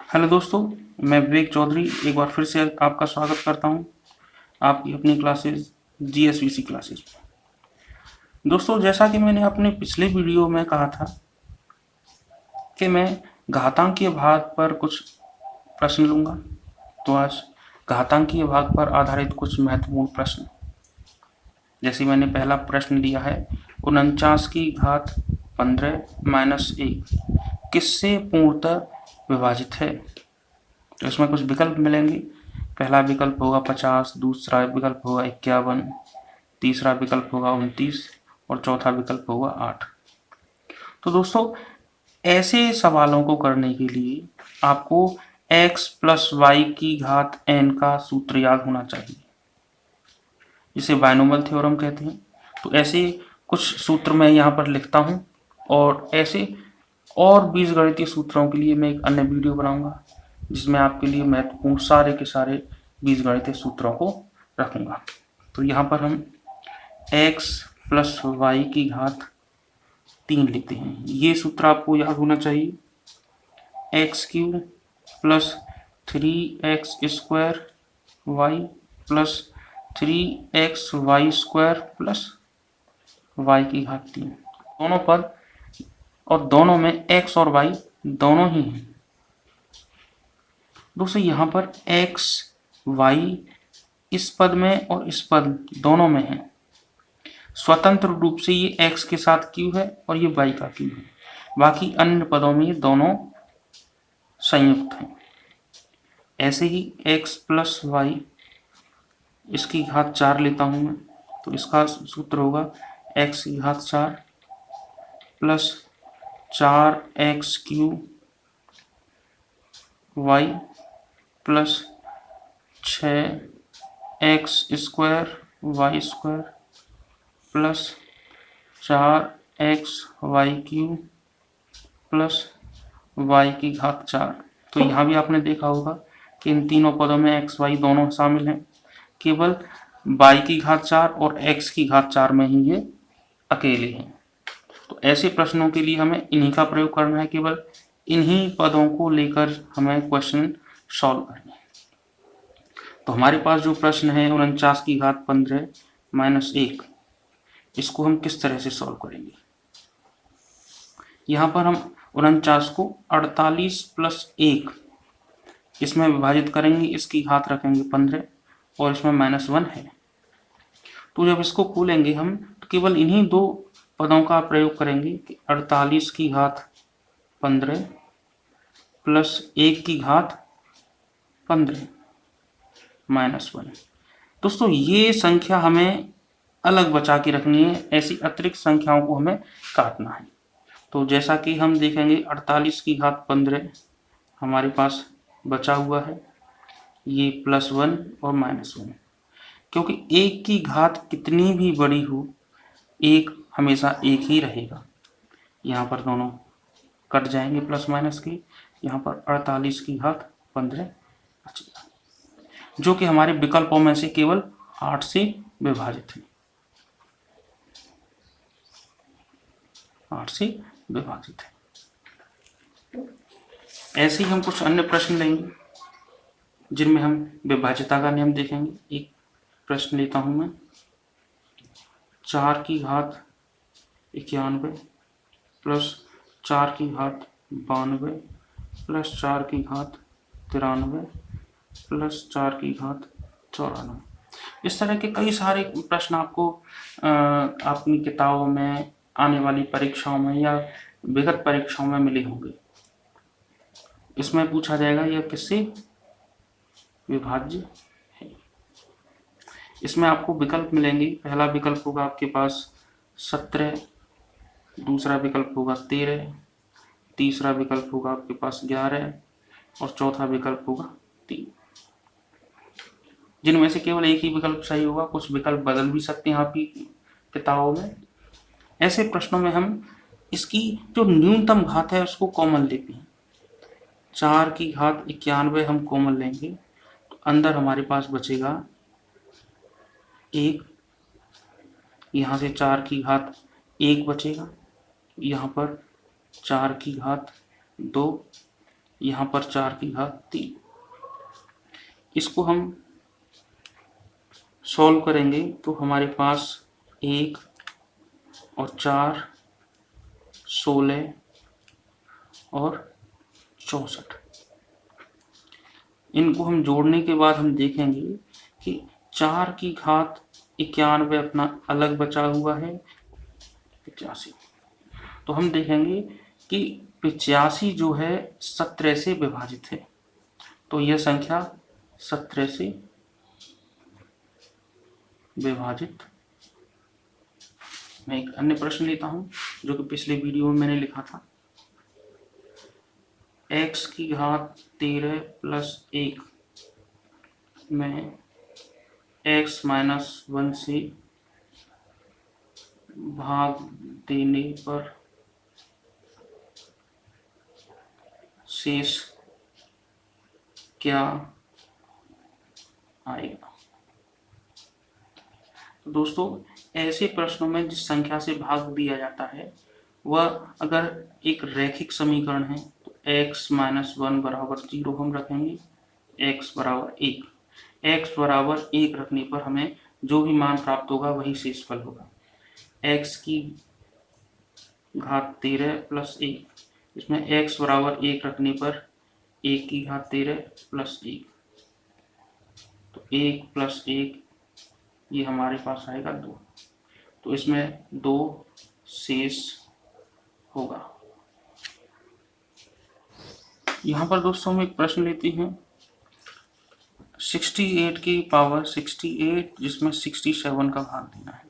Hello दोस्तों, मैं विवेक चौधरी एक बार फिर से आपका स्वागत करता हूं आपकी अपनी क्लासेस जीएसवीसी क्लासेस में। दोस्तों, जैसा कि मैंने अपने पिछले वीडियो में कहा था कि मैं घातांकीय भाग पर कुछ प्रश्न लूंगा, तो आज घातांकीय भाग पर आधारित कुछ महत्वपूर्ण प्रश्न। जैसे मैंने पहला प्रश्न लिया है 49 की घात 15 माइनस 1 किससे पूर्णतः विभाजित है। तो इसमें कुछ विकल्प मिलेंगे। पहला विकल्प होगा 50, दूसरा विकल्प होगा 51, तीसरा विकल्प होगा 29 और चौथा विकल्प होगा 8। तो दोस्तों, ऐसे सवालों को करने के लिए आपको x प्लस वाई की घात n का सूत्र याद होना चाहिए, जिसे बायनोमियल थ्योरम कहते हैं। तो ऐसे कुछ सूत्र मैं यहाँ पर लिखता हूँ और ऐसे और बीजगणितीय सूत्रों के लिए मैं एक अन्य वीडियो बनाऊंगा जिसमें आपके लिए महत्वपूर्ण सारे के सारे बीजगणितीय सूत्रों को रखूंगा। तो यहाँ पर हम x प्लस वाई की घात 3 लेते हैं। ये सूत्र आपको याद होना चाहिए। X cube plus 3x square Y plus 3x Y square plus Y की घात 3। दोनों पद और दोनों में x और y दोनों ही हैं। दोस्तों, यहाँ पर x y इस पद में और इस पद दोनों में है। स्वतंत्र रूप से ये x के साथ q है और ये y का q है। बाकी अन्य पदों में ये दोनों संयुक्त हैं। ऐसे ही x प्लस वाई इसकी घात 4 लेता हूं मैं, तो इसका सूत्र होगा x की घात 4 plus 4x cube y plus 6x square Y square plus 4x Y cube plus y की घात 4। तो यहाँ भी आपने देखा होगा कि इन तीनों पदों में x y दोनों शामिल हैं। केवल y की घात 4 और x की घात 4 में ही ये अकेले हैं। तो ऐसे प्रश्नों के लिए हमें इन्हीं का प्रयोग करना है, केवल इन्हीं पदों को लेकर हमें क्वेश्चन सॉल्व करना है। तो हमारे पास जो प्रश्न है 49 की घात 15 माइनस 1, इसको हम किस तरह से सॉल्व करेंगे। यहाँ पर हम 49 को 48 प्लस 1 इसमें विभाजित करेंगे, इसकी घात रखेंगे 15 और इसमें -1 है। तो जब इसको खोलेंगे हम तो केवल इन्हीं दो पदों का प्रयोग करेंगे कि 48 की घात 15 प्लस 1 की घात 15 -1। दोस्तों, ये संख्या हमें अलग बचा के रखनी है, ऐसी अतिरिक्त संख्याओं को हमें काटना है। तो जैसा कि हम देखेंगे 48 की घात 15 हमारे पास बचा हुआ है, ये +1 और -1। क्योंकि 1 की घात कितनी भी बड़ी हो, 1 हमेशा 1 ही रहेगा। यहाँ पर दोनों कट जाएंगे प्लस माइनस के, यहाँ पर 48 की घात 15 बचेगा, जो कि हमारे विकल्पों में से केवल 8 से विभाजित है। 8 से विभाजित है। ऐसे ही हम कुछ अन्य प्रश्न लेंगे जिनमें हम विभाज्यता का नियम देखेंगे। एक प्रश्न लेता हूं मैं 4 की घात 91 प्लस 4 की घात 92 प्लस 4 की घात 93 प्लस 4 की घात 94। इस तरह के कई सारे प्रश्न आपको अपनी किताबों में, आने वाली परीक्षाओं में या विगत परीक्षाओं में मिले होंगे। इसमें पूछा जाएगा यह किससे विभाज्य है। इसमें आपको विकल्प मिलेंगे। पहला विकल्प होगा आपके पास 17, दूसरा विकल्प होगा 13, तीसरा विकल्प होगा आपके पास 11 और चौथा विकल्प होगा 3, जिनमें से केवल एक ही विकल्प सही होगा। कुछ विकल्प बदल भी सकते हैं आपकी किताबों में। ऐसे प्रश्नों में हम इसकी जो न्यूनतम घात है उसको कॉमन लेते हैं। 4 की घात 91 हम कॉमन लेंगे तो अंदर हमारे पास बचेगा 1, यहाँ से 4 की घात 1 बचेगा, यहाँ पर 4 की घात 2, यहाँ पर 4 की घात 3। इसको हम सॉल्व करेंगे तो हमारे पास 1 और 4 16 और 64। इनको हम जोड़ने के बाद हम देखेंगे कि 4 की घात 91 अपना अलग बचा हुआ है 85। तो हम देखेंगे कि 85 जो है 17 से विभाजित है, तो यह संख्या 17 से विभाजित। मैं एक अन्य प्रश्न लेता हूं जो कि पिछले वीडियो में मैंने लिखा था। x की घात 13 प्लस 1 में x माइनस 1 से भाग देने पर शेष क्या आएगा। तो दोस्तों, ऐसे प्रश्नों में जिस संख्या से भाग दिया जाता है वह अगर एक रैखिक समीकरण है तो x माइनस 1 बराबर 0 हम रखेंगे, x बराबर 1। x बराबर 1 रखने पर हमें जो भी मान प्राप्त होगा वही शेषफल होगा। x की घात 13 प्लस 1, इसमें x बराबर 1 रखने पर 1 की घात 13 प्लस 1, तो 1 प्लस 1 ये हमारे पास आएगा 2, तो इसमें 2 शेष होगा। यहाँ पर दोस्तों हम एक प्रश्न लेते हैं 68 की पावर 68 जिसमें 67 का भाग देना है।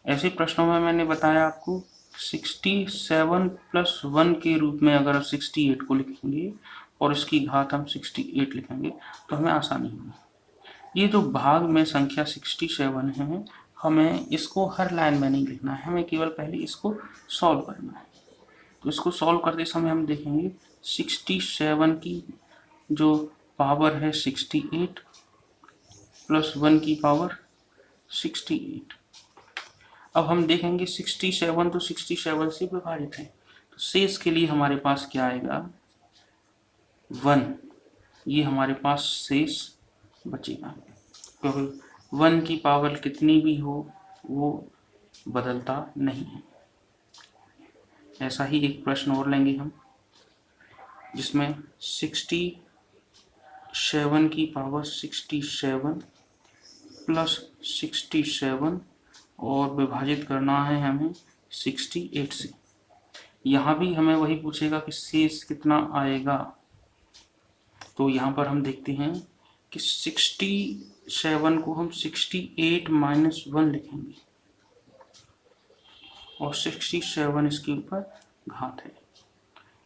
ऐसे प्रश्नों में मैंने बताया आपको 67 प्लस 1 के रूप में अगर 68 को लिखेंगे और इसकी घात हम 68 लिखेंगे तो हमें आसानी होगी। ये जो भाग में संख्या 67 है, हमें इसको हर लाइन में नहीं लिखना है, हमें केवल पहले इसको सॉल्व करना है। तो इसको सॉल्व करते समय हम देखेंगे 67 की जो पावर है 68 प्लस 1 की पावर 68। अब हम देखेंगे 67 तो 67 से विभाजित है, तो शेष के लिए हमारे पास क्या आएगा 1। ये हमारे पास शेष बचेगा क्योंकि 1 की पावर कितनी भी हो वो बदलता नहीं है। ऐसा ही एक प्रश्न और लेंगे हम जिसमें 67 की पावर 67 प्लस 67 और विभाजित करना है हमें 68 से। यहाँ भी हमें वही पूछेगा कि शेष कितना आएगा, तो यहाँ पर हम देखते हैं कि 67 को हम 68 माइनस 1 लिखेंगे और 67 इसके ऊपर घात है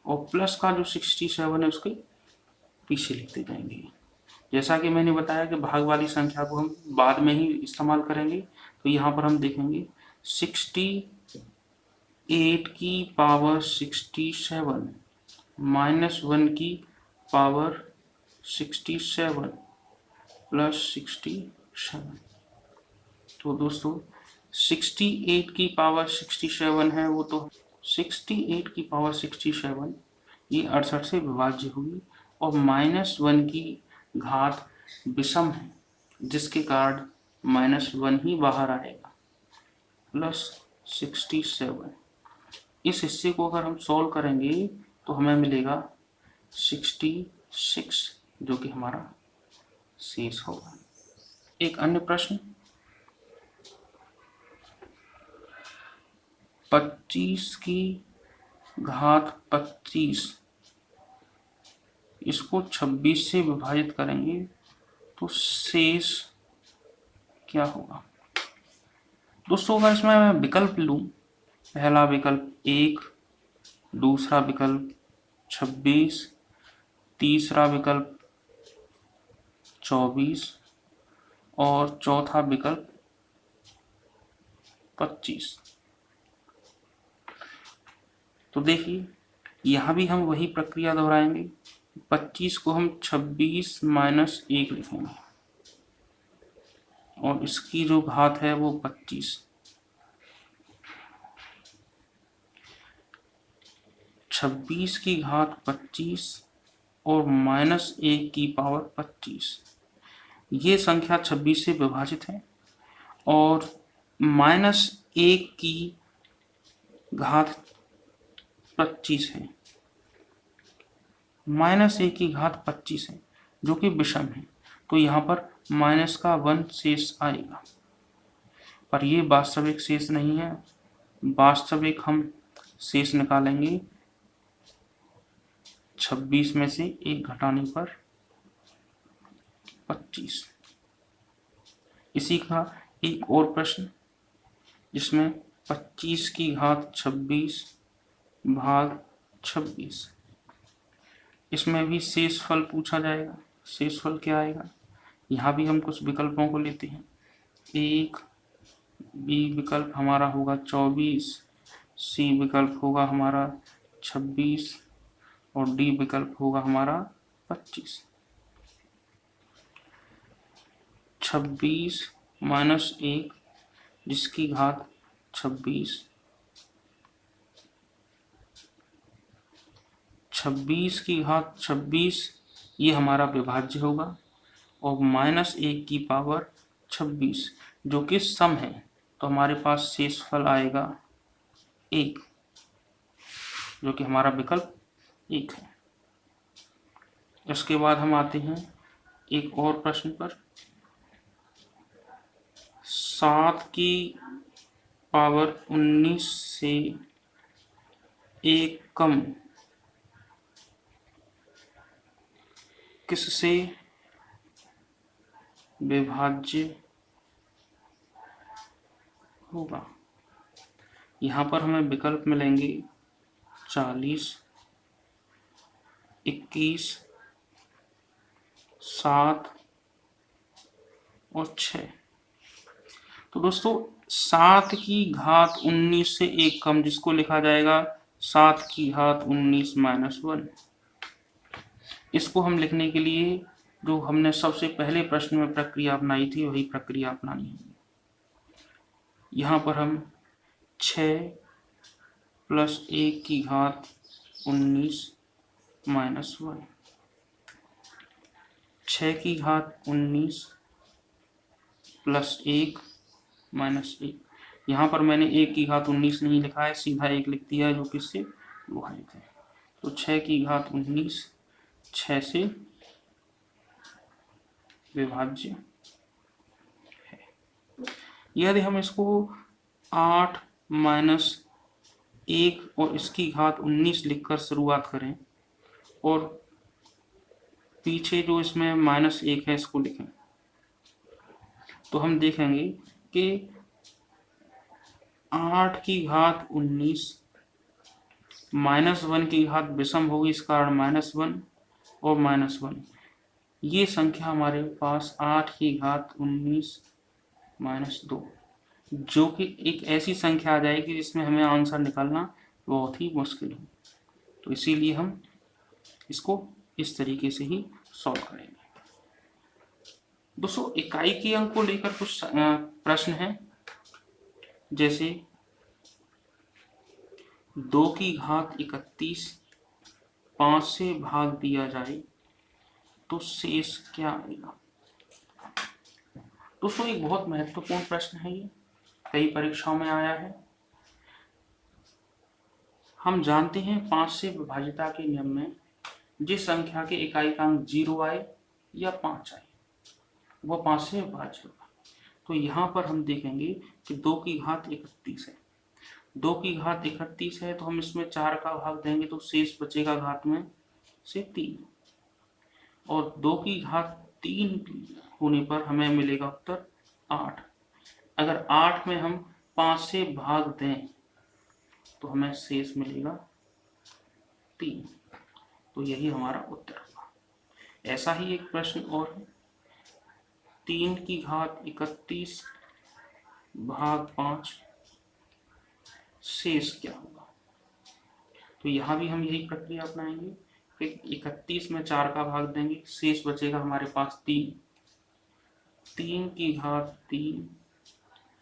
और प्लस का जो 67 है उसके पीछे लिखते जाएंगे। जैसा कि मैंने बताया कि भाग वाली संख्या को हम बाद में ही इस्तेमाल करेंगे, तो यहाँ पर हम देखेंगे 68 की पावर 67 माइनस 1 की पावर 67 प्लस 67। तो दोस्तों 68 की पावर 67 है वो तो 68 की पावर 67 ये 68 से विभाज्य होगी और माइनस 1 की घात विषम है जिसके कारण माइनस 1 ही बाहर आएगा प्लस 67। इस हिस्से को अगर हम सॉल्व करेंगे तो हमें मिलेगा 66 जो कि हमारा शेष होगा। एक अन्य प्रश्न 25 की घात 25 इसको 26 से विभाजित करेंगे तो शेष क्या होगा। दोस्तों अगर इसमें मैं विकल्प लूं, पहला विकल्प 1, दूसरा विकल्प 26, तीसरा विकल्प 24 और चौथा विकल्प 25, तो देखिए यहाँ भी हम वही प्रक्रिया दोहराएंगे। 25 को हम 26 माइनस 1 लिखेंगे और इसकी जो घात है वो 25। 26 की घात 25 और -1 की पावर 25। ये संख्या 26 से विभाजित है और -1 की घात 25 है, -1 की घात 25 है जो कि विषम है, तो यहाँ पर माइनस का 1 शेष आएगा, पर ये वास्तविक शेष नहीं है। वास्तविक हम शेष निकालेंगे 26 में से 1 घटाने पर 25। इसी का एक और प्रश्न जिसमें 25 की घात 26 भाग 26, इसमें भी शेषफल पूछा जाएगा। शेषफल क्या आएगा, यहाँ भी हम कुछ विकल्पों को लेते हैं। एक बी विकल्प हमारा होगा 24, सी विकल्प होगा हमारा 26 और डी विकल्प होगा हमारा 25। 26 माइनस 1 जिसकी घात 26, 26 की घात 26 ये हमारा विभाज्य होगा और -1 की पावर 26 जो कि सम है, तो हमारे पास शेषफल आएगा 1 जो कि हमारा विकल्प 1 है। इसके बाद हम आते हैं एक और प्रश्न पर। 7 की पावर 19 से 1 कम किससे विभाज्य होगा। यहाँ पर हमें विकल्प मिलेंगे 40, 21, 7 और 6। तो दोस्तों 7 की घात 19 से 1 कम, जिसको लिखा जाएगा 7 की घात 19 माइनस 1। इसको हम लिखने के लिए जो हमने सबसे पहले प्रश्न में प्रक्रिया अपनाई थी वही प्रक्रिया अपनानी है। यहाँ पर हम 6 प्लस 1 की घात 19 माइनस 1, 6 की घात 19 प्लस 1 माइनस 1। यहाँ पर मैंने 1 की घात 19 नहीं लिखा है, सीधा 1 लिख दिया है जो किससे विभाजित है। तो 6 की घात 19 6 से विभाज्य है। यदि हम इसको 8 माइनस 1 और इसकी घात 19 लिखकर शुरुआत करें और पीछे जो इसमें -1 है इसको लिखें, तो हम देखेंगे कि 8 की घात 19 -1 की घात विषम होगी, इस कारण -1 और -1, ये संख्या हमारे पास 8 की घात 19 माइनस 2, जो कि एक ऐसी संख्या आ जाएगी जिसमें हमें आंसर निकालना बहुत ही मुश्किल हो। तो इसीलिए हम इसको इस तरीके से ही सॉल्व करेंगे। दोस्तों इकाई के अंक को लेकर कुछ प्रश्न हैं, जैसे 2 की घात 31 5 से भाग दिया जाए तो शेष क्या आएगा। दोस्तों एक बहुत महत्वपूर्ण प्रश्न है, ये कई परीक्षाओं में आया है। हम जानते हैं 5 से विभाज्यता के नियम में जिस संख्या के इकाई का अंक 0 आए या 5 आए वह 5 से विभाज्य होगा। तो यहाँ पर हम देखेंगे कि 2 की घात 31 है, 2 की घात 31 है तो हम इसमें 4 का भाग देंगे तो शेष बचेगा घात में से 3, और 2 की घात 3 होने पर हमें मिलेगा उत्तर 8। अगर 8 में हम 5 से भाग दें तो हमें शेष मिलेगा 3, तो यही हमारा उत्तर होगा। ऐसा ही एक प्रश्न और है, 3 की घात 31 भाग 5 शेष क्या होगा। तो यहाँ भी हम यही प्रक्रिया अपनाएंगे कि 31 में 4 का भाग देंगे, शेष बचेगा हमारे पास 3, 3 की घात 3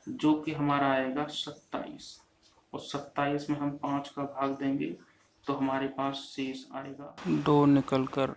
जो कि हमारा आएगा 27, और 27 में हम 5 का भाग देंगे तो हमारे पास शेष आएगा 2 निकल कर